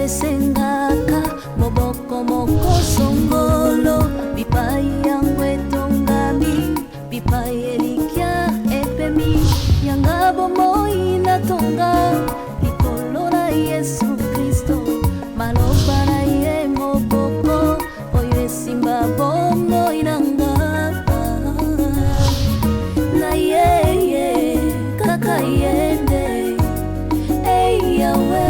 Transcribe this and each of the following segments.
sengaka moboko moko songolo bipai yangu etongami bipai elikia epemi yanga bomoi natonga likolo na Yesu Kristo maloba na ye moboko oyo esimba bomoi nanga na ye kaka yende yawe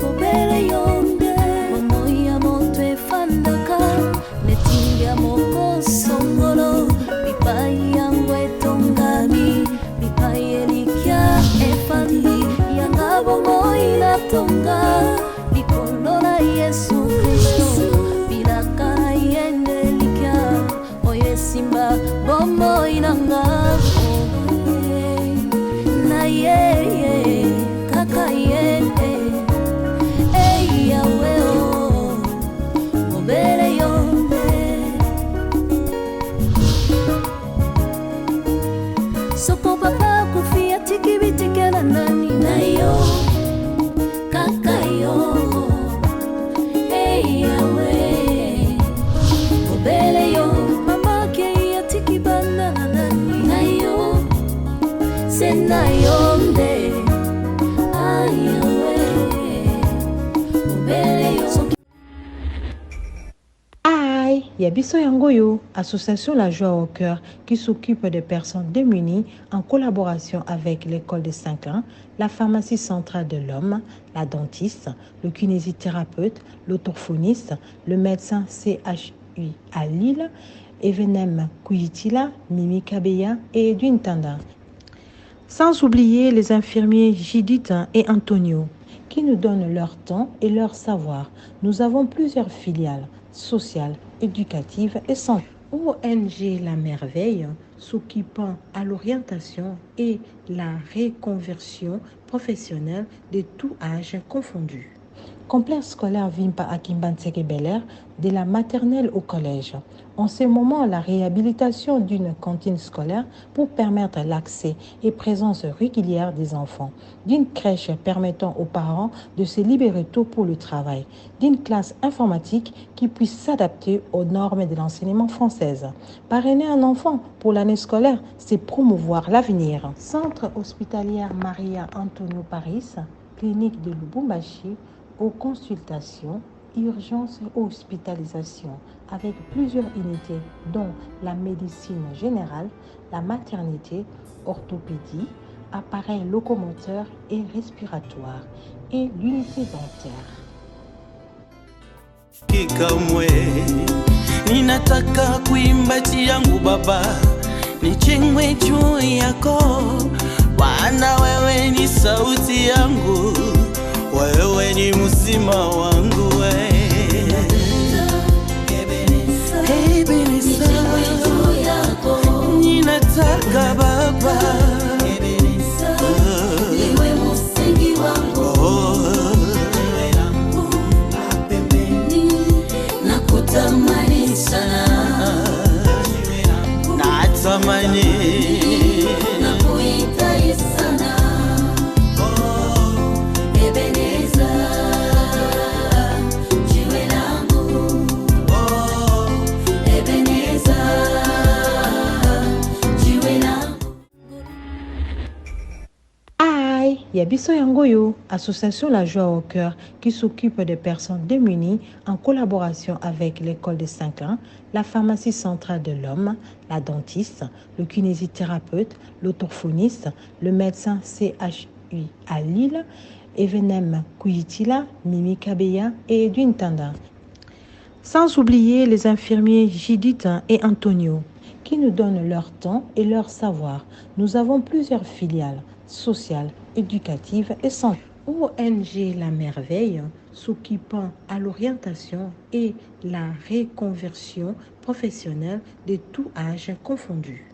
obere yonde momoya moto efandaka netinga moko songolo bipai yangu etongami bipai elikia efandi yanga bomoi natonga likolo na Yesu Kristo bilaka yende likia oyo esimba bomoi nanga na ye kaka yende yawe obere yonde soko papa kufia tikibitikela nani na yo kaka yo yawe obere yo mama ke ya tikibana nani na yo sena yonde Yabiso Yangoyo, association La Joie au Cœur, qui s'occupe des personnes démunies en collaboration avec l'école de Saint-Clain, la pharmacie centrale de l'homme, la dentiste, le kinésithérapeute, l'orthophoniste, le médecin CHU à Lille, Evenem Kuyitila, Mimi Kabeya et Edwin Tanda. Sans oublier les infirmiers Judith et Antonio, qui nous donnent leur temps et leur savoir. Nous avons plusieurs filiales sociales, éducatives et santé. ONG La Merveille, s'occupant à l'orientation et la reconversion professionnelle de tout âge confondu. Complexe scolaire Vimpa à Kimbanseke Bel-Air, de la maternelle au collège. En ce moment, la réhabilitation d'une cantine scolaire pour permettre l'accès et présence régulière des enfants, d'une crèche permettant aux parents de se libérer tôt pour le travail, d'une classe informatique qui puisse s'adapter aux normes de l'enseignement française. Parrainer un enfant pour l'année scolaire, c'est promouvoir l'avenir. Centre hospitalier Maria Antonio Paris, clinique de Lubumbashi, aux consultations, urgences et hospitalisations avec plusieurs unités dont la médecine générale, la maternité, orthopédie, appareils locomoteurs et respiratoires et l'unité dentaire. Kikamwe ninataka kuimba yangu baba nichengwe juu yako Bwana wewe ni sauti yangu wewe ni mzima wangu ninataka baba niwe msingi wangu nakutamani sana natamani nakuhitaji sana Ebeneza jiwe langu Ebeneza jiwe langu. Yabiso Yangoyo, association La Joie au Cœur, qui s'occupe des personnes démunies en collaboration avec l'école de Saint-Clain, la pharmacie centrale de l'homme, la dentiste, le kinésithérapeute, l'orthophoniste, le médecin CHU à Lille, Evenem Kuyitila, Mimi Kabeya et Edwin Tanda. Sans oublier les infirmiers Judith et Antonio, qui nous donnent leur temps et leur savoir. Nous avons plusieurs filiales sociales, éducatives et santé. ONG La Merveille, s'occupant à l'orientation et la reconversion professionnelle de tout âge confondu.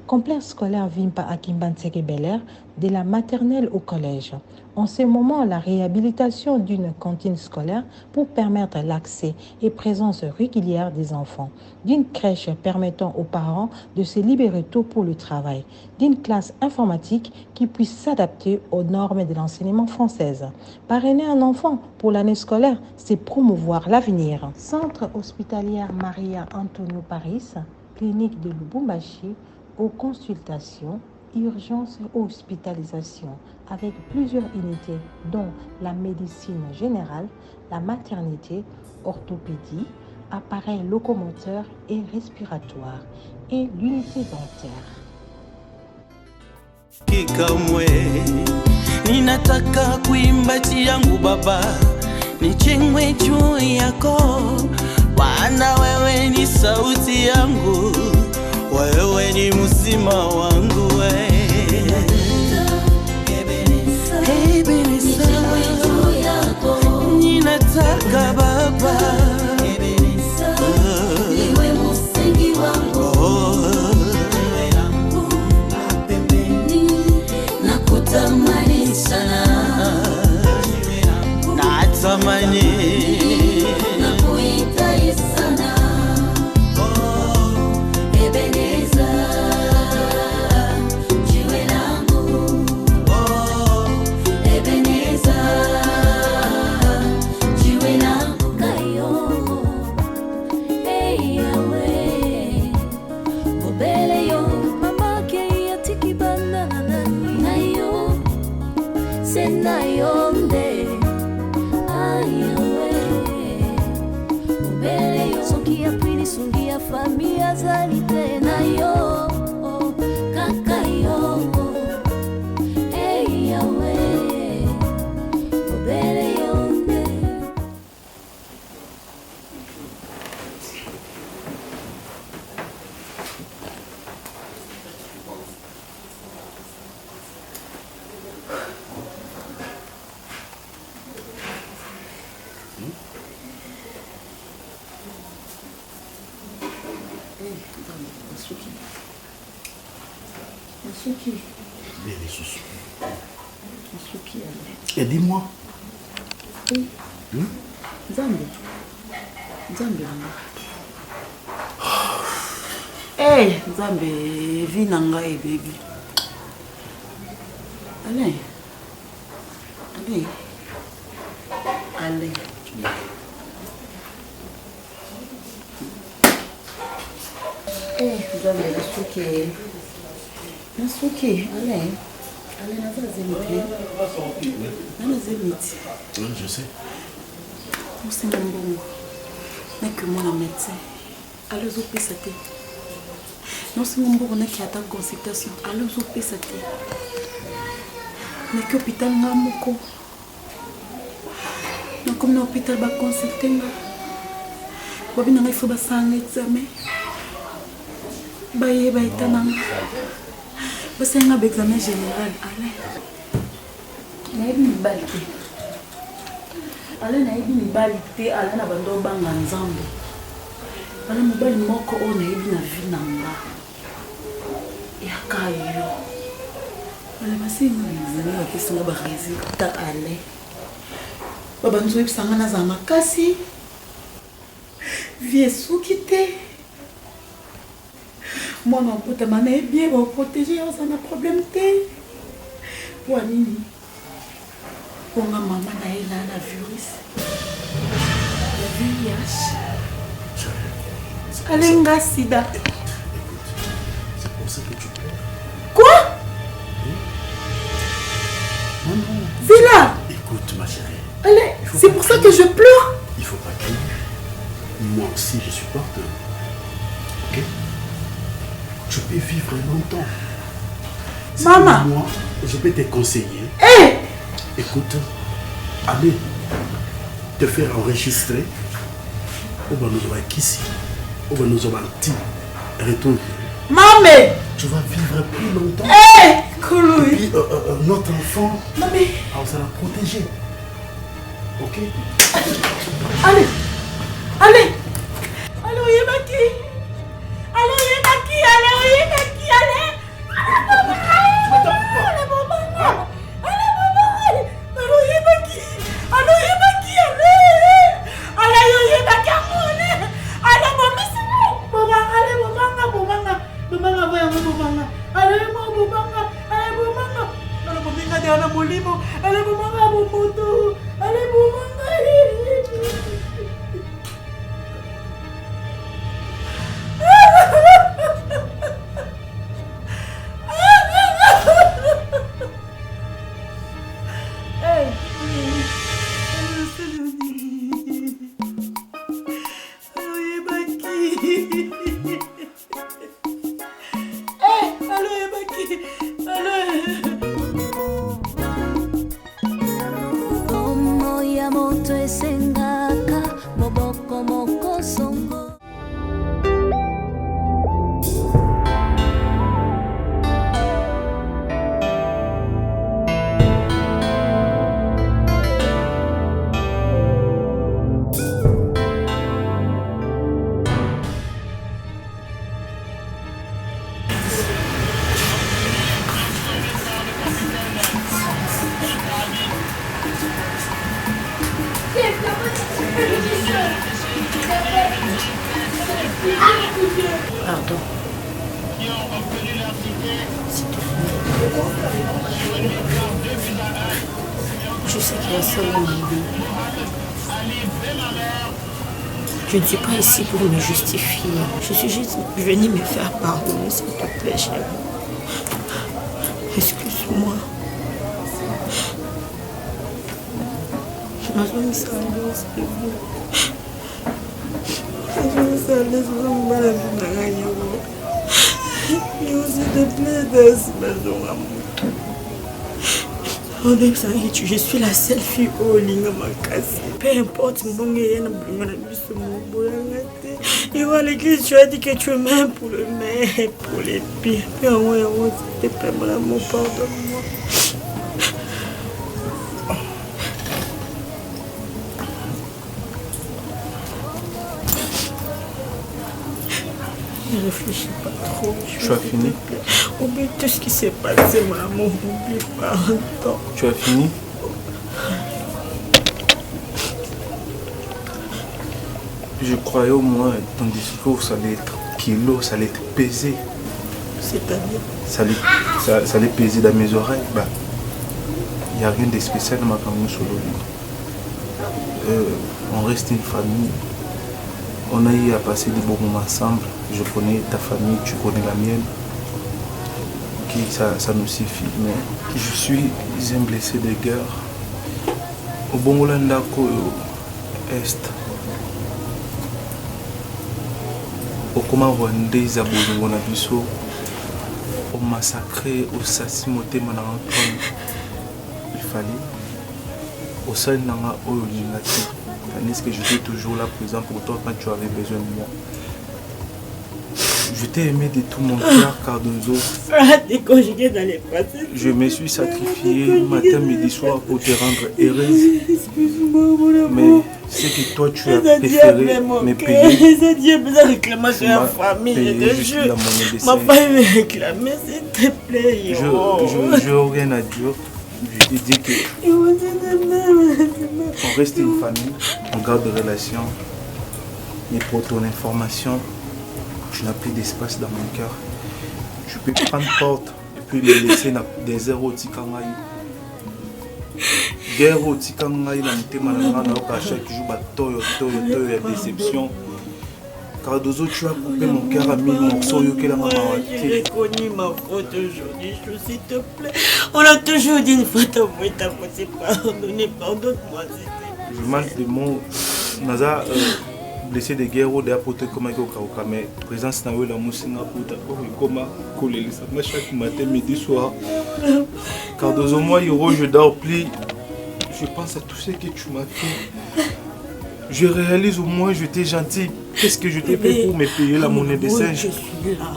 Complexe scolaire Vimpa à Kimbantseke Bel-Air, de la maternelle au collège. En ce moment, la réhabilitation d'une cantine scolaire pour permettre l'accès et présence régulière des enfants, d'une crèche permettant aux parents de se libérer tôt pour le travail, d'une classe informatique qui puisse s'adapter aux normes de l'enseignement française. Parrainer un enfant pour l'année scolaire, c'est promouvoir l'avenir. Centre hospitalier Maria Antonio Paris, clinique de Lubumbashi, aux consultations, urgences et hospitalisation, avec plusieurs unités dont la médecine générale, la maternité, orthopédie, appareils locomoteurs et respiratoires et l'unité dentaire. Kikamwe ninataka kuimbati yangu baba nichengwe juu yako wana wewe ni sauti yangu wewe ni mzima wangu we ninataka baba niwe msingi wangu nakutamani sana natamani nakuhitaji sana Ebeneza jiwe langu Ebeneza jiwe langu kayo Hey yawe Obele yo Mama ke yatiki banda na nani Nayo Senayo nde Ayawe Obele yo Sokia pwini sungia famia zali tena yo Kaka yo Hey yawe Obele yo nde Et dis-moi. Oui. Nzambe. Nzambe. Hey, Nzambe, vi nanga e baby. Allez. Allez. Allez. Hey, Nzambe, nasuki. Allez. Allez, Oui, je sais. C'est mon bon. Mais que moi, un médecin. Allez, vous pouvez sauter. Non, c'est mon bon qui attend consultation. Allez, vous pouvez sauter. Mais que l'hôpital n'a pas. Non, comme l'hôpital va consulter. Il faut que ça examen. Baye, baye, tanang. C'est un examen général. Allez. Naïbi balite. Allez, naïbi balite. Allez, na bando banga nzambe. Allez, mobile moko o naïbi na vie nanga. Yakayo. Allez, basi na examen wa kesanga ba résultat allez. Baba nzo ibsanga na zama kasi. Vie soukite. Moi, non, pour te manier bien, pour protéger, on a un problème. Wanini. Pour ma maman, elle a la virus. Le VIH. Alenga sida. Écoute, c'est pour ça que tu pleures. Quoi? Non, non. Villa. Écoute, ma chérie. Allez, c'est pour ça que je pleure. Il faut pas crier. Moi aussi, je suis porteur. Ok? Tu peux vivre longtemps. Maman. Moi, je peux te conseiller. Hé! Écoute, allez te faire enregistrer. On va nous voir ici. On va nous voir retour. Maman! Tu vas vivre plus longtemps. Hé! Et Koloui. puis, notre enfant, Maman. on sera protégé. Ok? Allez! Allez! Allô, Yemaki! Allô, Yemaki! Allô, Yemaki! Allez! bumanga. Allez mo bumanga. Allez bumanga. Allez bumanga de ana molimo. Allez bumanga bumutu. Allez bumanga. Como Yamoto esengaka Moboko moko songo. Pardon. Je sais qu'il y a ça dans ma vie. Je ne suis pas ici pour me justifier. Je suis juste venue me faire pardonner, s'il te plaît, chérie. Excuse-moi. Je m'en suis je suis la seule fille au Linga Makasi. Peu importe, et à l'église, tu as dit que tu es même pour le meilleur, pour les pires. Mais s'il te plaît, mon amour, pardonne-moi. Ne réfléchis pas trop. Tu as fini? Oublie tout ce qui s'est passé, mon amour. Oublie pas. Attends. Tu as fini? Je croyais au moins ton discours, ça allait être kilo, ça allait être pesé. C'est-à-dire ça allait peser dans mes oreilles. Bah, il n'y a rien de spécial dans ma famille solo. On reste une famille. On a eu à passer des bons moments ensemble. Je connais ta famille, tu connais la mienne. Ça nous suffit. Mais je suis un blessé de guerre. Au Bongolanda Est. Au Koma Rwandais, au massacré, au Sasimote Mananton. Il fallait. Au sein de Nanga Oyolingati. Tandis que j'étais toujours là présent pour toi quand tu avais besoin de moi. Je t'ai aimé de tout mon cœur, Cardozo. Je me suis sacrifié matin, midi, soir pour te rendre heureuse. Excuse-moi, mon amour. Mais c'est que toi tu as préféré me payer. C'est Dieu qui a réclamé sur la famille de Dieu. Ma famille me réclame, s'il te plaît. Je n'ai rien à dire. Je te dis que on reste une famille, on garde des relations. Mais pour ton information, je n'ai plus d'espace dans mon cœur. Je peux prendre porte et puis me laisser dans des heures au Tikangaï. Guerre au Tikangaï, la à chaque jour, il y a déception. Cardozo, tu as coupé mon cœur à 1000 morceaux. J'ai reconnu ma faute aujourd'hui, s'il te plaît. On a toujours dit une fois ta faute, c'est pardonner, pardonne-moi, s'il te plaît. Je manque de mots. Naza blessé de guerre ou d'apôtres comme un mais présence dans la moussina pour comme coller ça chaque matin, midi, soir. Cardozo, moi, je dors plus. Je pense à tout ce que tu m'as fait. Je réalise au moins je t'ai gentil. Qu'est-ce que je t'ai fait pour me payer la monnaie de singe? Je suis là.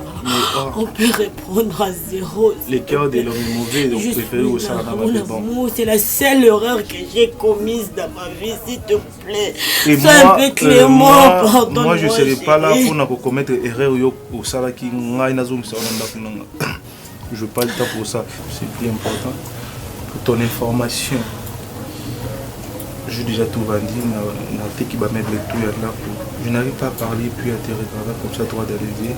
On peut répondre à zéro. Le cœur de l'homme est mauvais, donc préférez au sein de bon. C'est la seule erreur que j'ai commise dans ma vie, s'il te plaît. Et sois un peu clément, pardonne-moi. Moi, je ne serai pas là pour commettre erreur au salaire qui je n'ai pas le temps pour ça. C'est bien important. Pour ton information, j'ai déjà tout vendu. Je n'arrive pas à parler puis à te regarder comme ça, droit d'arriver.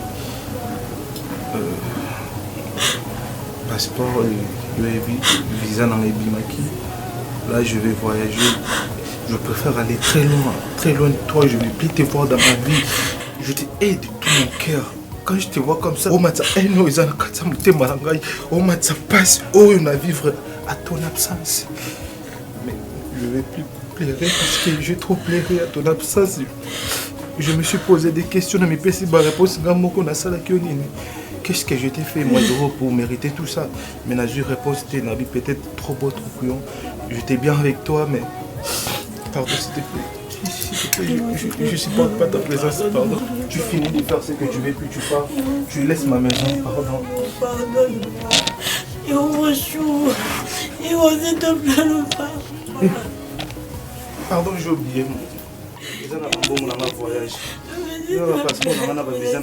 passeport, le visa dans les bimaki. Là, je vais voyager. Je préfère aller très loin de toi. Je ne vais plus te voir dans ma vie. Je t'aide de tout mon cœur. Quand je te vois comme ça, ça passe, on va vivre à ton absence. Mais je ne vais plus pleurer parce que j'ai trop pleuré à ton absence. Je me suis posé des questions, mais si ma réponse qu'est-ce que je t'ai fait, moi, pour mériter tout ça? Mais j'ai réponse, peut-être trop beau, trop couillon. J'étais bien avec toi, mais pardon, s'il te plaît. Je ne supporte pas ta présence, pardon. Tu finis de faire ce que tu veux, puis tu pars. Tu laisses ma maison, pardon. Pardon, j'ai oublié. Je vais un voyage. Je vais un passeport, je vais un visa,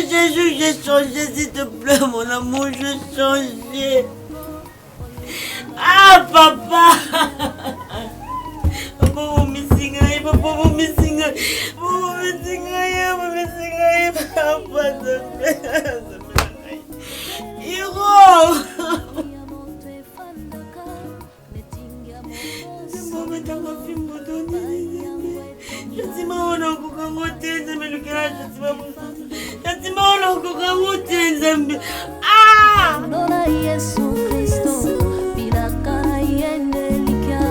je j'ai changé, s'il te plaît, mon amour, j'ai changé. Ah, papa! Papa, vous missing, papa, vous missing, papa, Dona Yesu Kristo Pilaka yendelika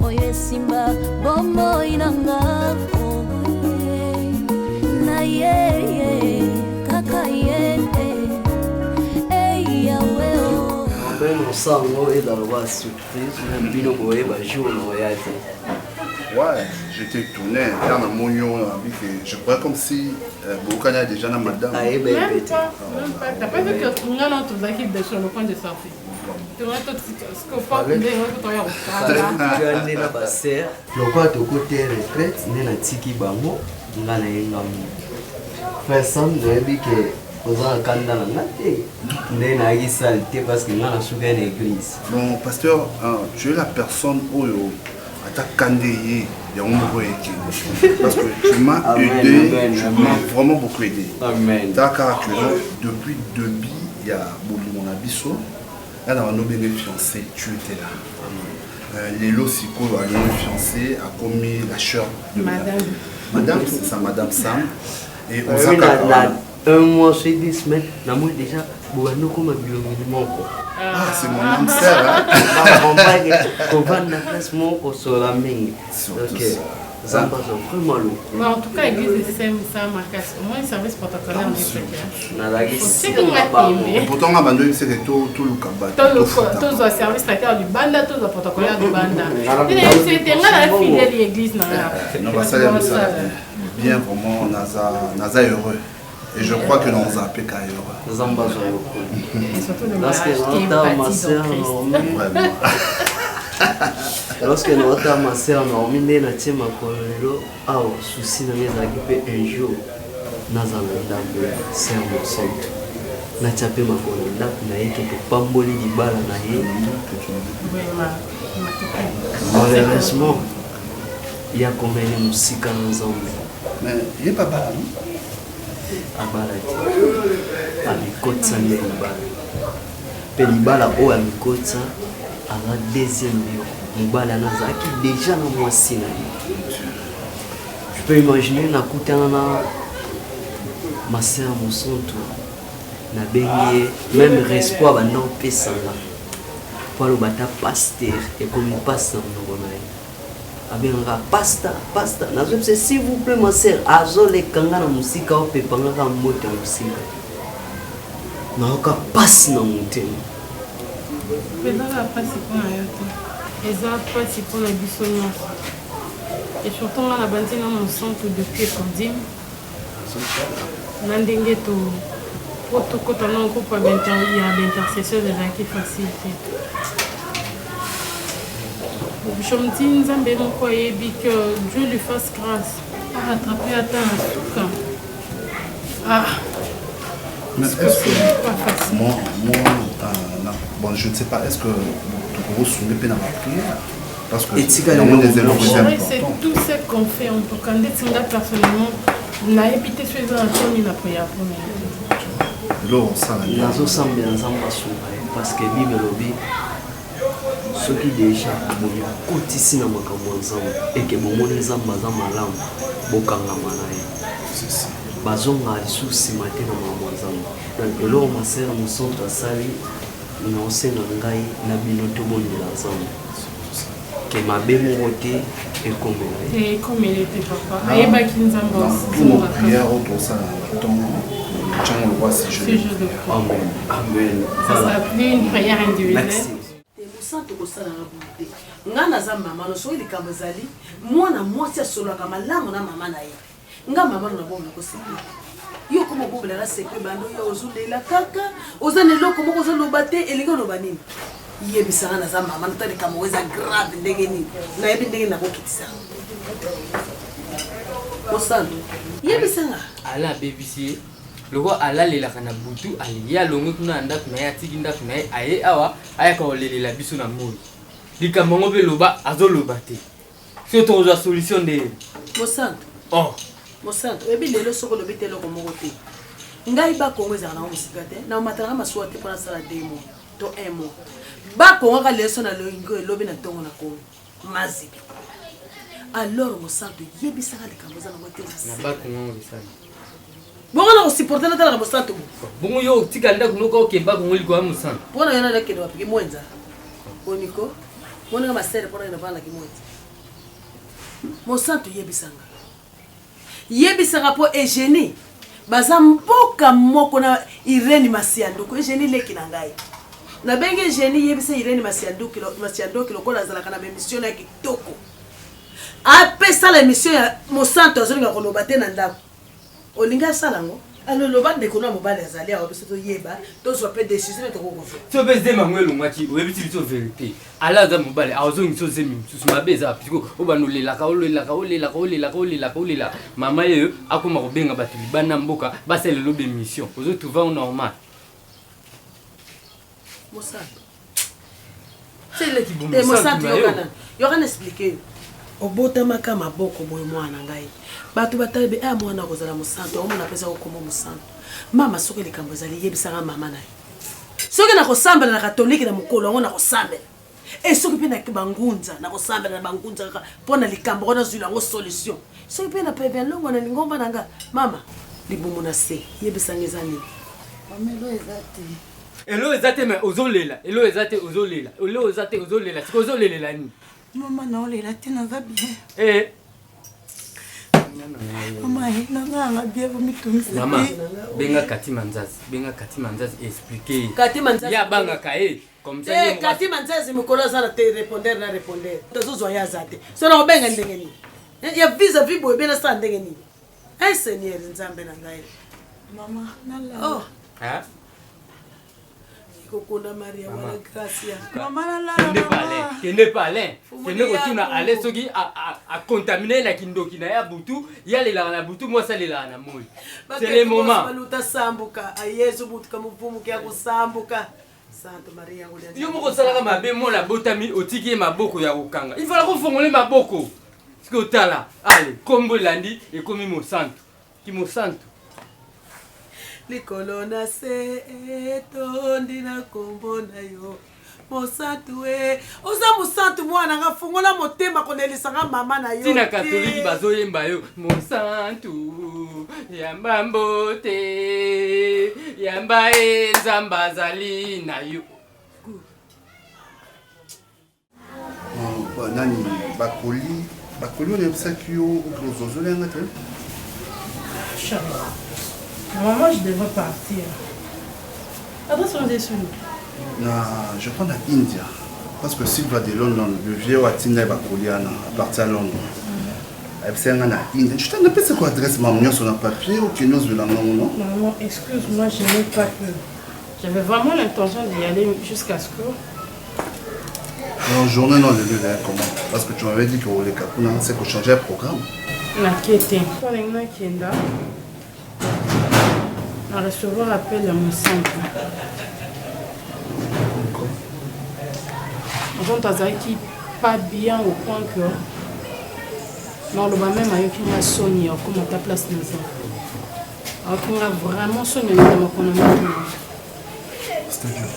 Oye simba Bomo inanga Na ye Kaka yende Hey Yahweh Ben ensemble et dans la surprise, même bino boye ba jour no voyage. Ouais, j'étais tourné dans mon je crois comme si Boukanya déjà dans madame. Ah, ben, t'as pas vu que nous avons tous équipes de sur le point de sortir. Tu vois tout ce qu'on fait, tu as né la basse. Le quoi de côté retraite, né la tiki bango, ngana yengam. Personne ne dit que aux encandants là, né na gisalité parce que ngana souga une église. Bon, pasteur, tu es la personne où ta candéie parce que tu m'as aidé, tu m'as vraiment beaucoup aidé. Amen. D'accord, depuis début, il y a mon abisso, elle a un fiancé, tu étais là. Lélo Siko, un fiancé, a commis la chère de Madame, c'est ça, Madame Sam. Et on s'est un mois, c'est 10 semaines, la moi déjà, nous comme un bilan. Ah, c'est mon âme sœur, hein? On va dans la place mon sur la main. Ok. Ça me passe vraiment lourd. Mais en tout cas, l'église de ça ma casse. Au moins, le service protocolaire de c'est et pourtant, on a abandonné tout le cabane. Tous les services traités du banda, tous les protocolaires du banda. C'était là la fidèle de l'église. Non, ça bien, vraiment, on a heureux. Et je crois que nous avons appelé Kaïora. Et surtout le mariage qui est bâti dans Christ. Lorsque nous avons ma soeur, nous avons mis la tienne à Colorado, souci de mes amis, un jour, nous avons d'abord c'est mon centre. Nous avons tapé ma Colorado, nous avons été pour pamboli di bala na ye. Malheureusement, il y a combien de musique ensemble. Mais il n'y a pas bala, non? Abalati amikotsa nde libala mpe libala oyo amikotsa aza deuxième bio mobali anazalaki déjà na mwasi na ye. Je peux imaginer nakutana na masera mosantu nabengi ye même respoir banda opesanga po aloba ata paster ekomi pasta monoko na ye abengaka pasta nazopesa s'il vous plaît ma sœur azolekanga na mosika opepangaka moto ya mosika nayoka pasi na motema ezaka pasi mpona yo te eza pasi mpona biso nyonso et surtout nga na bandi na mosantu depuis ekodime na ndenge po tokota na groupe ya d'intercession ezalaki facile te je me dis, Nzambe moko yebi que Dieu lui fasse grâce à rattraper à temps. Mais est-ce que moi bon, je ne sais pas, est-ce que vous vous souvenez de la prière? Parce que c'est tout ce qu'on fait en tout cas. Personnellement, n'a évité ce genre de la prière pour nous. Parce que Bible lobby, ceux qui déjà ont ici dans ma ensemble et que mon les âmes malam bokanga manaye. Bazonga sous ce matin dans ma ensemble. Donc là ma sœur nous sont à sali, nous on s'est nangai na binoto bon de l'ensemble. Que ma belle montée et comme elle. Et comme elle était papa. Aïe ba kinzamba aussi. Pour prière autour ça ton le roi si je. Amen. Amen. Ça sera plus une prière individuelle. Santo kosala na bute nga naza mama no so likambo zali mwana mwasi asolaka malamu na mama na ye nga mama na bomba kosepela yo komo bomba la sepe bando yo ozulela kaka ozana eloko moko ozoloba te elinga oloba nini yebisanga naza mama no tali kamo weza grave ndenge nini na yebi ndenge na kokitisa osando yebisanga ala BBC loko alalelaka na butu aliya longo kuna ndako na ye atiki ndako na ye aye awa ayaka kolelela biso na moi likambo ngo mpe loba azoloba te so tozwa solution nde mosanto oh mosanto oyebi lelo soko olobi te eloko moko te ngai bakongo ezalaka nango mosika te na omataka masuwa te mpona asala 2 mois to 1 mois bakongaka leso na loingo elobi na ntongo na kongo mazibi alors mosanto yebisaka likambo eza nango te na bakongo bisana bongo na supporter na tala mosanto bongo yo tika ndako noko okemba kongo liko ya mosanto pona yana na kende wapike mwenza oniko mona ma sere pona ina bana ki mwenza mosanto yebisanga po Eugénie baza mboka moko na Irene Masianduku Eugénie leki na ngai na benge Eugénie yebisa Irene Masianduku lokola zalaka na émission ya kitoko apesa la émission ya mosanto azolinga koloba te na ndako olinga salango alo loba ndeko na mobali azali awo biso to yeba to zo pe décision to ko kofa to beze mangwelo ngati oyebiti biso vérité ala za mobali awozongi so zemi susu mabeza piko obanolelaka olela mama yeyo akoma kobenga bato libana mboka basele lobe mission ozo trouver au normal mosanto c'est le qui bon mosanto yokana expliquer obotamaka maboko boye mwana ngai bato batalibe mwana kozala mosanto omona pesa kokoma mosanto mama soki likambo ezali yebisanga mama na ye soki na kosambela na katolike na mokolo yango na kosambela soki mpe na bangunza na kosambela na bangunza kaka mpo na likambo ngo nazwila yango solution soki mpe na previen longo na lingomba na nga mama libumu na se yebisanga eza nini elo eza te me ozolela elo eza te ozolela siko ozolelela nini Maman, non, les latins, va bien. Maman, bien, vous m'étonnez. Maman, benga Kati Manzazi expliquer. Kati Manzazi. Ya banga kae. Comme ça. Kati Manzazi mukolo sana te répondre. Tozo ya zate. So na benga ndenge ni. Ya visa vibo bena sa ndenge ni. Seigneur nzambe na ngai. Maman, nala. Oh. Hein? Kokona Maria wala gracia. Maman la kende palin. Kende kotuna ale soki a contaminer la kindoki na ya butu, ya lela na butu moi ça lela na moi. C'est le moment. Baluta sambuka, ayesu butu kamuvumu kya kusambuka. Santo Maria ngolya. Yo moko salaka mabe mo la botami otiki maboko ya kokanga. Il faut la konfongoler maboko. Siko tala. Allez, kombo landi et komi mo santo. Ki mo santo. Likolo na se tondi na kombo na yo mosantu oza mosantu mwana nga fungola motema konelisanga mama na yo tina katoliki bazoyemba yo mosantu yamba mbote yamba nzamba azali na yo nani bakoli oyebisaki yo ozozolenga te Maman, je devrais partir. Adresse on est sur je prends la India. Parce que s'il va de London, le vieux Watina va couler à partir de London. C'est un India. Je t'en appelle c'est quoi adresse maman sur un papier ou que nous voulons non? Maman, excuse-moi, je n'ai pas peur. J'avais vraiment l'intention d'y aller jusqu'à ce que. Non, journée non, le lieu là comment? Parce que tu m'avais dit que les Kapuna, c'est qu'on changeait le programme. La quête. Pour les gens qui sont là. à recevoir appel à mon centre. Mon centre qui pas bien au point que non, le même avec une Sony comme ta place dans ça. Alors qu'on a vraiment soigné dans mon économie. C'est-à-dire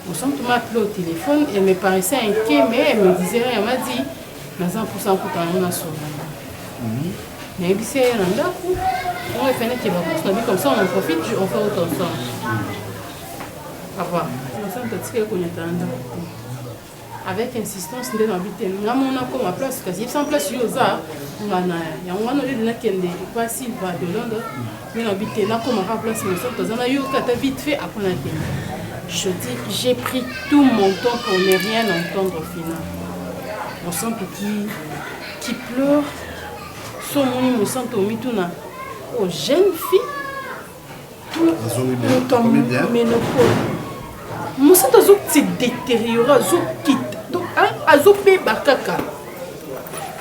mon centre m'a appelé au téléphone, elle me paraissait inquiet, mais elle me disait, elle m'a dit, nous avons pour ça on a sauvé. Mais puis c'est un endroit où on est fait comme ça, on en profite, on fait autant ça. Papa, nous sommes tous qu'on est en avec insistance, nous avons habité. Nous avons comme ma place, parce qu'il y a 100 places aux arts. Il y a un qui est pas si va de Londres. Nous avons habité là comme ma place, nous sommes eu vite fait après la télé. Je dis, j'ai pris tout mon temps pour ne rien entendre au final. On sent qui pleure. Son moni me sent au mituna aux jeunes filles tout ménopause me sent azo se détériorer azo quitte donc azo pe bakaka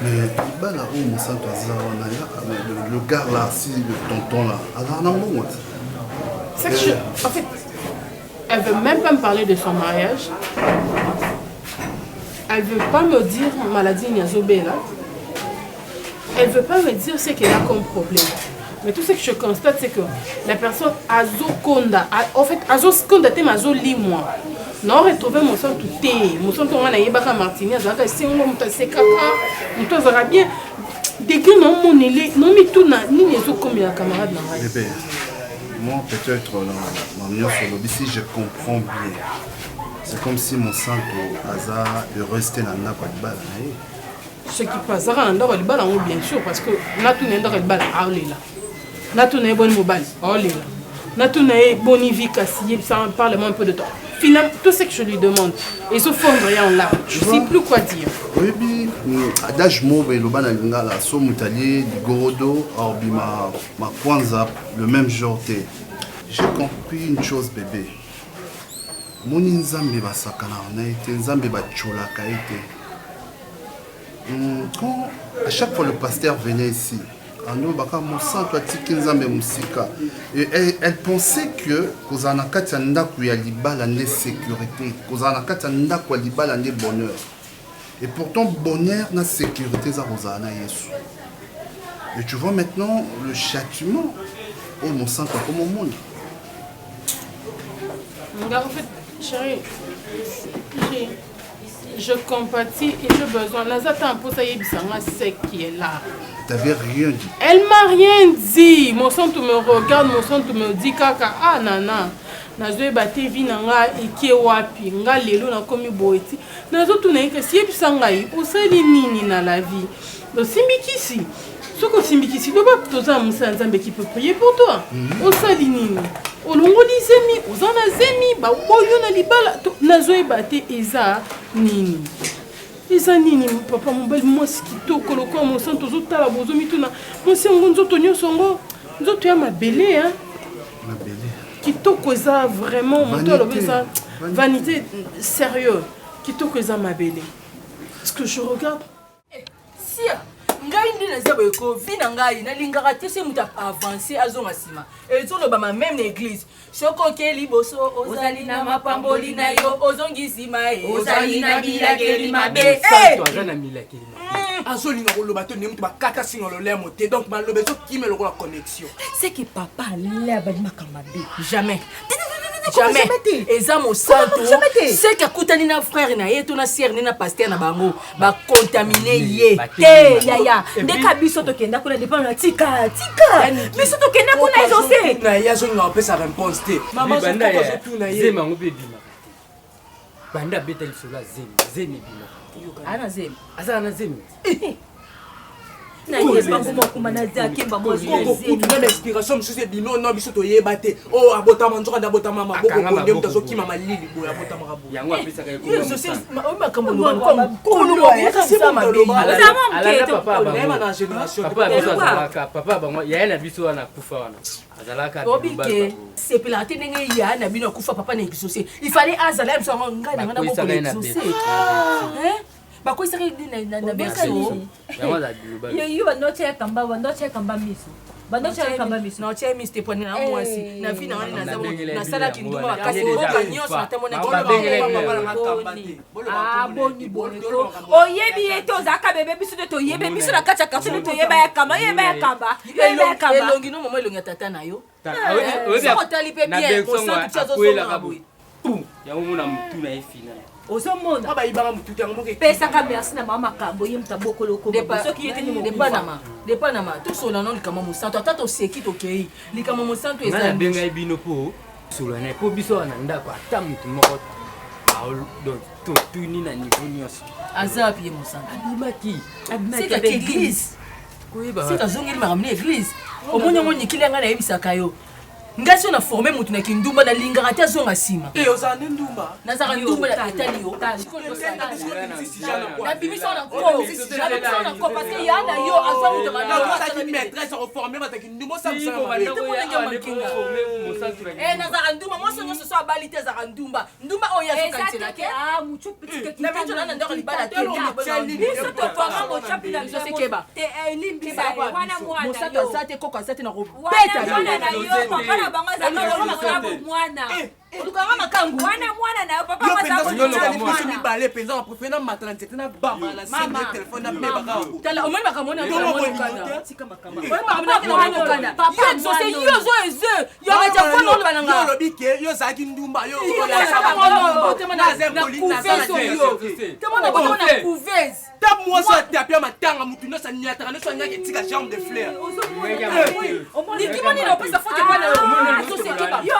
mais bala où me sent le gars là si le tonton là c'est que en fait elle veut même pas me parler de son mariage, elle veut pas me dire maladie niazobé là. Elle ne veut pas me dire ce qu'elle a comme problème. Mais tout ce que je constate, c'est que la personne a zokonda. En fait, a zokonda te mazo li moi. Non, retrouver mon sang tout est. Mon sang tout on a yébaka Martini, azaka si on monte se kaka, on te zara bien. Dès que non mon élé, non mais tout na ni les autres comme la camarade na raille. Bébé, moi peut-être la mieux sur le si je comprends bien. C'est comme si mon sang hasard de rester dans la balle. Ce qui passe, ça rend le bal bien sûr, parce que n'a tout n'est pas le bal à là. N'a tout n'est bon mobile, à là. N'a tout n'est bon vie cassé, ça parle un peu de temps. Finalement, tout ce que je lui demande, et se fondre rien là. Je ne sais plus quoi dire. Oui, oui, adage mot, le ban la somme italienne, du gorodo, orbi ma kwanza, le même genre. J'ai compris une chose, bébé. Mon nzambe ba sakana na été nzambe ba cholaka été. Quand à chaque fois le pasteur venait ici, et elle pensait que sécurité, bonheur. Et pourtant bonheur na sécurité et tu vois maintenant le châtiment et mon sang comme au monde. En fait, chérie, je compatis et j'ai besoin. Nazata pour ça c'est qui est là. T'avais rien dit. Elle m'a rien dit. Mon sang tu me regarde, mon sang tu me dit kaka ah nana. Nazo bate vinanga iki wapi nga lelo na komi boeti. Nazo tunaika si ebisanga yi osali nini na la vie. Do simbikisi. Soko simbikisi do ba toza musanza mbe qui peut prier pour toi. Osali nini. Olongoli zemi, ozana zemi, ba boyo na libala nazo ebate eza nini. Eza nini papa mon bel moi kitoko loko mon sang tozo tala bozo mituna. Mon sengo nzoto nyosongo. Nzoto ya mabele hein. Mabele. Kitoko eza vraiment vanité sérieux. Kitoko eza mabele. Est-ce que je regarde? Si ngai ndi na zabo ko vina ngai na lingaka te se muta avancer azonga sima et zo lo ba même l'église soko ke liboso ozali na mapamboli na yo ozongi sima e ozali na bilakeli mabe to azana milakeli azolinga ko loba to ne mutu ba kaka singolo le moté donc ma lobe to kimelo ko la connexion c'est que papa là ba makamba be jamais jamais eza mo santo c'est que kutani na frère na yeto na sœur na pasteur na bango ba contaminer ye te yaya ndeka biso to kenda ko na dépend na tika biso to kenda ko na exaucer na yazo nga pesa réponse te maman banda ya zema ngobe bima banda betel sola zemi bima ana zemi asa na zemi na yeba ngoma kumana za kemba mozi na explication msusi bino no biso to yeba te o abota manzoka dabota mama boko konde mtazo kima malili boya abota marabu yango apesa ka ko so o makambo ko no ya mabe ala papa papa bango ya na biso wana kufa wana azalaka obike c'est planté ndenge ya na bino kufa papa na exaucer il fallait azala mso ngai na ngana boko exaucer hein bako isaki na berso yo no check kamba miso bando cha kamba miso na cha miste poni na mwasi na vina wani na zabo na sala kinduma kasi boka nyonso na temona boni oyebi eto zaka bebe biso to yebe biso na kacha kacha to yeba ya kamba elongi no mama elongi tata na yo so tali pe bien mon sang tu zo ya mona mutu na efina ozomona aba ibanga mutu tango moke pesa ka merci na mama kambo ye mutabokolo ko so ki yete ni depanama to sola non likama mosanto tata oseki to kei likama mosanto ezali benga ebino po sola na po biso na ndako ata mutu moko donc to tuni na niveau nyonso azapi ye mosanto abimaki c'est à l'église c'est à zongi ma ramener église au moins on nikilenga na yebisaka yo ngasi on a formé mutu na kindumba na lingara te zonga sima oza ndumba nazaka ndumba na atali yo na bimisa na ko parce que yana yo azwa mutu na maîtresse reformer bataki ndumba ça nazaka ndumba moi sonyo so abali te zaka ndumba oya zo kansela ke mutu petit na biso na ndako libala te biso to panga mo chapi na biso sekeba te elimbisa wana mwana mosaka zate ko kasate na robeta na yo bango za makabu mwana olukanga makangu wana mwana na papa maza mibale penza na profena matana nzete na bamba na sima telefone na beba ka tala omoni makamona mwana tika makamba omoni makamona papa so se yo zo eze yo acha kono lo bananga yo lobike yo zaki ndumba yo la sama tema na zembolina na sala tema na bona couveuse ta moi ça tapia matanga mutu no sa nyataka no so nyake tika chambre de fleurs nikimoni na pesa fote bana so se kiba yo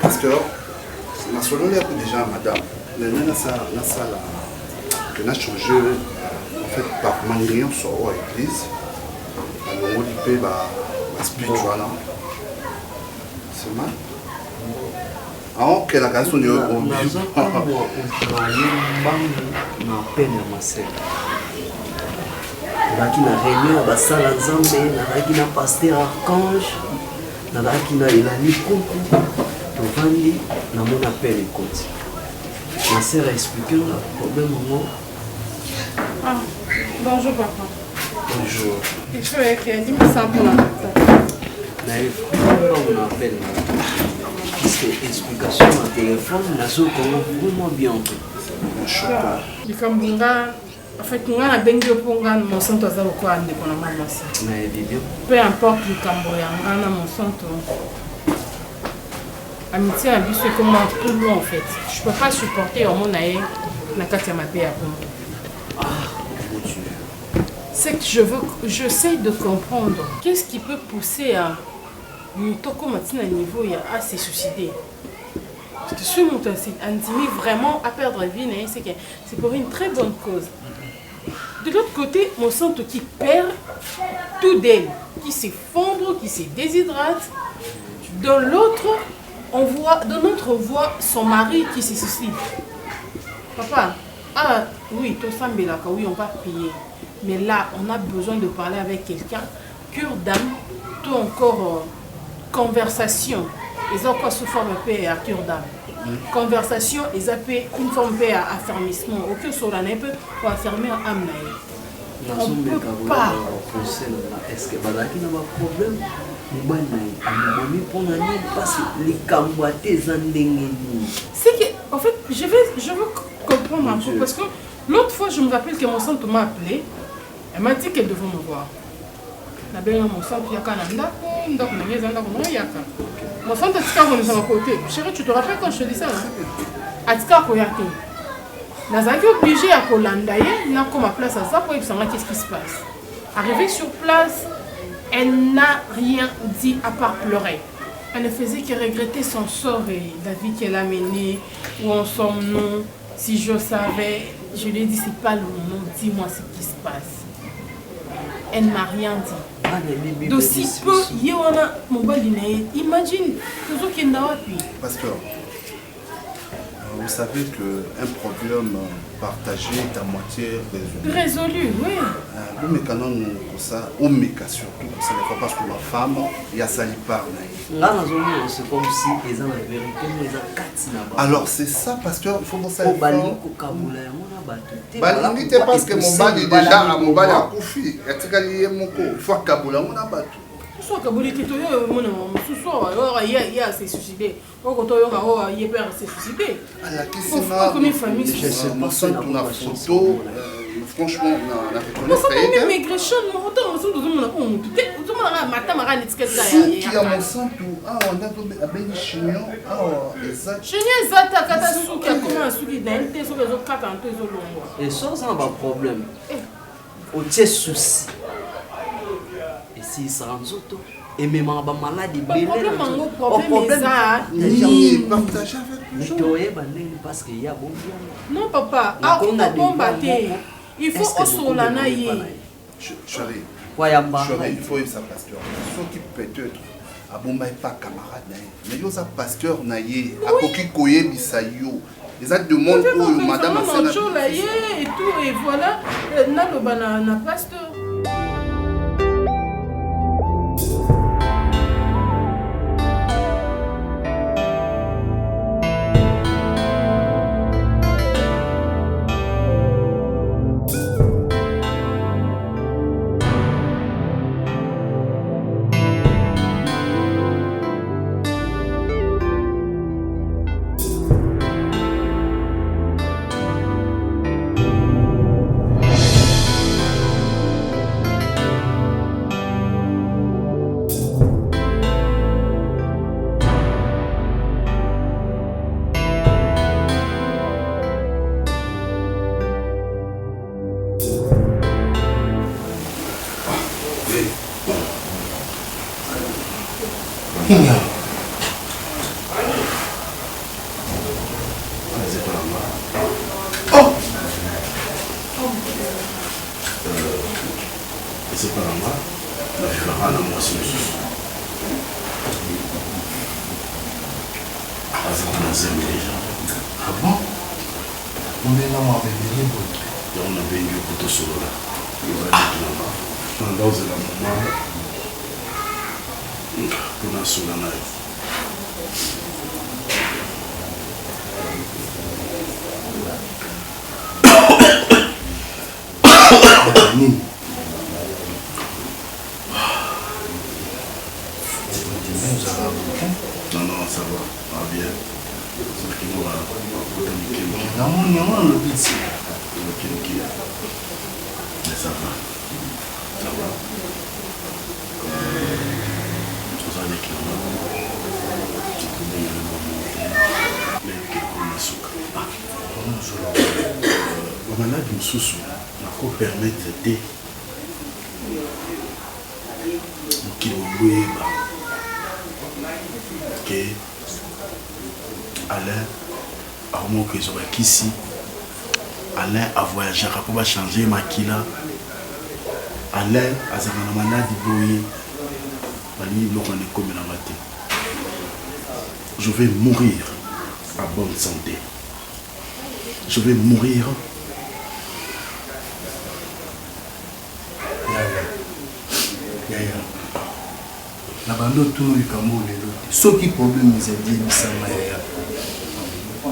pasteur nasololi yako déjà madame nena na sala que na changé en fait par manière sur l'église alongoli mpe ba spiritual c'est mal aokelaka so nio na peine ya maseka nazalaki na réunion ya basala nzambe nazalaki na paster archange nazalaki na elani kuku tovandi namona pele ekoti ma sœur a expliqué la problème yango. Bonjour papa. Bonjour. Il faut écrire, dis-moi ça pour la on appelle parce que explication na téléphone nazo comment vraiment bien en fait nga na bengi oponga mon santo azalo kwa ndeko na mama si na ebibio peu importe likambo ya nga na mon santo amitié à biso comment tout loin en fait je peux pas supporter au monde aye na kati ya mabe ya bongo c'est que j'essaie de comprendre qu'est-ce qui peut pousser à Mutoko Matina niveau à se suicider. Je suis Andimi vraiment à perdre vie, c'est pour une très bonne cause. De l'autre côté, mon santo qui perd tout d'elle, qui s'effondre, qui se déshydrate. Dans l'autre, on voit, dans notre voix, son mari qui se suicide. Papa, ah oui, tout ça, oui, on va prier. Mais là, on a besoin de parler avec quelqu'un, cure d'âme, tout encore conversation. Ils ont quoi sous forme paix à cure d'âme. Conversation, ils appellent une forme paix à affermissement. Au cœur sur la neige, pour affermer un âme. On ne peut pas. Est-ce que balaki na problème? C'est que, en fait, je veux comprendre un peu parce que l'autre fois, je me rappelle que mon centre m'a appelé. Elle m'a dit qu'elle devait me voir. Mon centre, mon centre, est à côté. Chérie, tu te rappelles quand je te dis ça? Atika Koyate. Nazaki obligé à Kolandaye, n'a comme ma place à ça pour savoir qu'est-ce qui se passe. Arrivée sur place, elle n'a rien dit à part pleurer. Elle ne faisait que regretter son sort et la vie qu'elle a menée. Où en sommes-nous? Si je savais, je lui ai dit, c'est pas le moment, dis-moi ce qui se passe. Elle n'a rien dit. D'aussi peu, Yéwana, mon balinaï, imagine, toujours qu'il n'a pas pu. Pasteur, vous savez qu'un problème partagé est à moitié résolu. Résolu, oui. Mais quand on ça, on met surtout pour ça, parce que ma femme, il y a ça qui parle. Là, c'est comme si ils ont la vérité, mais ils ont 4 alors c'est ça, pasteur, il faut que ça soit. Balingi c'est parce que mon bal est déjà à mon bal à Koufi. Il faut Kaboula, on a battu. Soit Kabouli qui te soit il y a s'est suicidé. Quand il y a peur s'est suicidé. Comme une famille, je sais pas si on a photo. Franchement, on a reconnu ça. Mais migration, mon retour, on s'en demande on tout est tout le monde matin mara l'étiquette là. Qui a mon sang tout ah on a comme abeli chignon ah exact. Chignon zata kata souki comment souki d'ente sur les autres kata en tout longo. Et ça c'est un problème. Au tient souci. Et si ça rend auto et même en bas maladie problème ça ni partager avec nous. Parce qu'il y a bon bien. Non papa, ah on a combattre. Il faut aussi la naïe. Chérie, il faut ça pasteur. Ceux qui peut-être à Bombay pas camarade mais il y a un pasteur naïe à Koki Koye Bisayo. Les autres demandent où madame a fait et tout et voilà na pasteur. C'est pas normal. La fera la moitié. Ah bon? On est là, on a béni. On a béni pour tout cela. Dans la maman, pour la solana. Non, non, ça va, ça va bien. C'est qui nous a non, le but c'est mais ça va. Ça va. Ça va avec on a une sous pour permettre de qui que Alain a remarqué que je ici Alain a voyagé pour changer ma kila Alain a zama na malade boye bani lokane comme la matin je vais mourir à bonne santé je vais mourir na bando tuno likambo lelo soki problème ezali ebisanga ya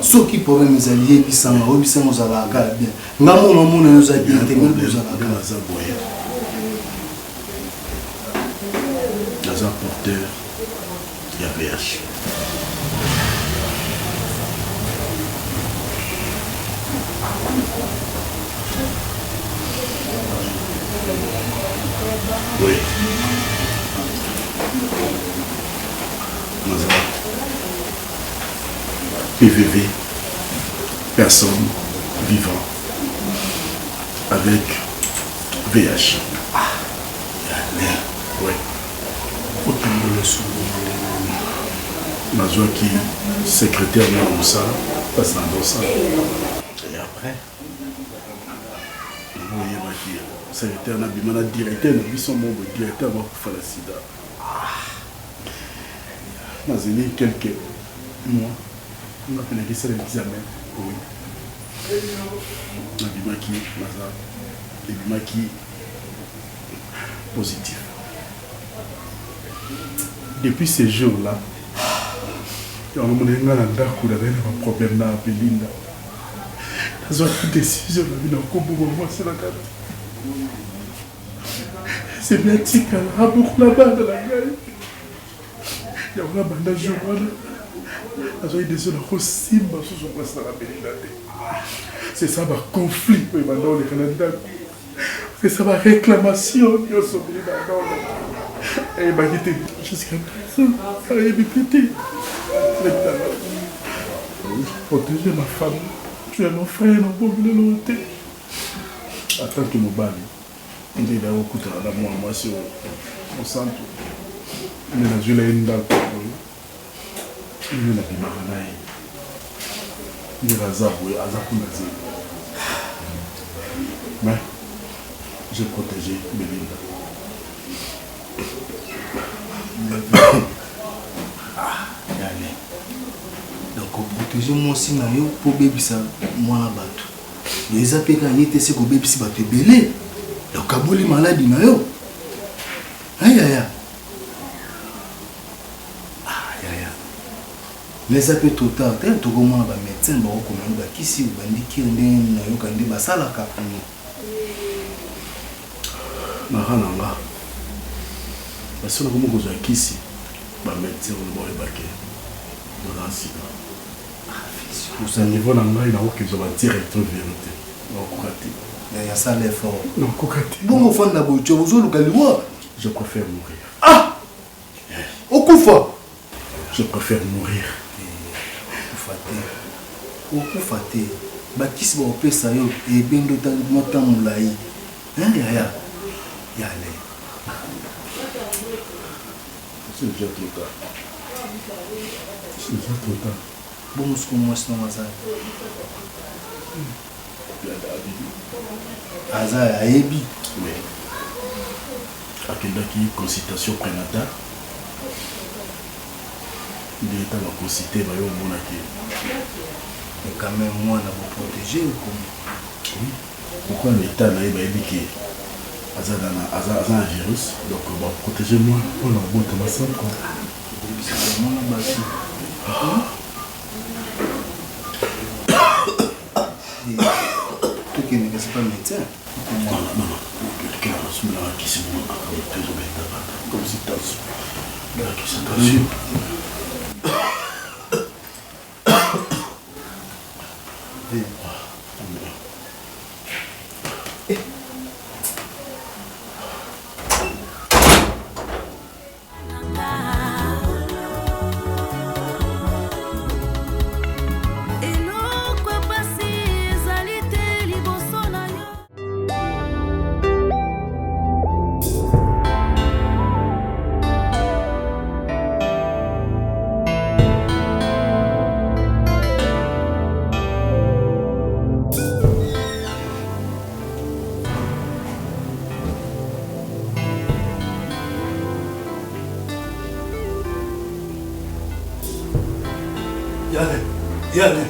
soki problème ezali ebisanga obisanga ozala kala bien ngamo na mona yoza bien te mais ozala kala za boye naza porteur ya VH oui PVV, personne vivant avec VH. Ah, oui. Mazouaki, qui secrétaire de ça, passe dans ça. Et après, secrétaire n'a directeur, n'a son membre directeur va faire la sida. Mazini quelques mois. On a fait l'examen. Oui. Nabimaki positif. Depuis ces jours-là, il y a un problème dans Belinda. Ils ont pris décision de venir au Congo, c'est la carte. C'est bien tika, il y a beaucoup là-bas dans la gueule. Il y a un bandage de journal. Ils ont eu des zones de Simba sous son place dans la Belinda. C'est ça, le conflit pour les bandits au Canada. C'est ça, la réclamation de son Belinda. Et il m'a quitté jusqu'à présent. Ça a été pété. Protéger ma femme. Tu es mon frère, non, pour me le attends que mon bali. Il est là au coup de la moi sur mon centre. Il est là, je l'ai une dalle. Il est là, il est là, mais j'ai protégé Belinda. Donc protéger moi aussi pour bébé ça moi la bateau. Les appels quand il était c'est que bébé si bateau belé. Donc kaboli maladie na yo. Aïe aïe. Aïe aïe. Les appels total tel to comment ba médecin ba ko manga kisi bandi kirne na yo kande basala ka. Na hananga. Parce que nous avons kisi ba médecin on va évacuer dans l'incident. Pour ce niveau, il y a un directeur vérité. Il y a ça l'effort. Non, Kokati. Bon, au fond de la bouche, je préfère mourir. Ah! Au Koufa! Je préfère mourir. Au Koufa, Bakis va opérer ça et bien d'autant de temps moulaï. Hein, Yaya? Yale. C'est déjà trop tard. C'est déjà trop tard. Bon, ce qu'on mange dans Azar. Azar, Aébi. Oui. À quelle consultation prénatale. Il est à la consulter, mais au monde mais quand même, moi, on a vous protéger ou comment? Oui. Pourquoi l'État n'a pas dit que Azar a un virus, donc on va protéger moi pour la boîte de ma santé. C'est vraiment la base. Toi qui n'es pas médecin. Non. Quelqu'un a reçu là qui s'est mis comme si tu as qui s'est Yale.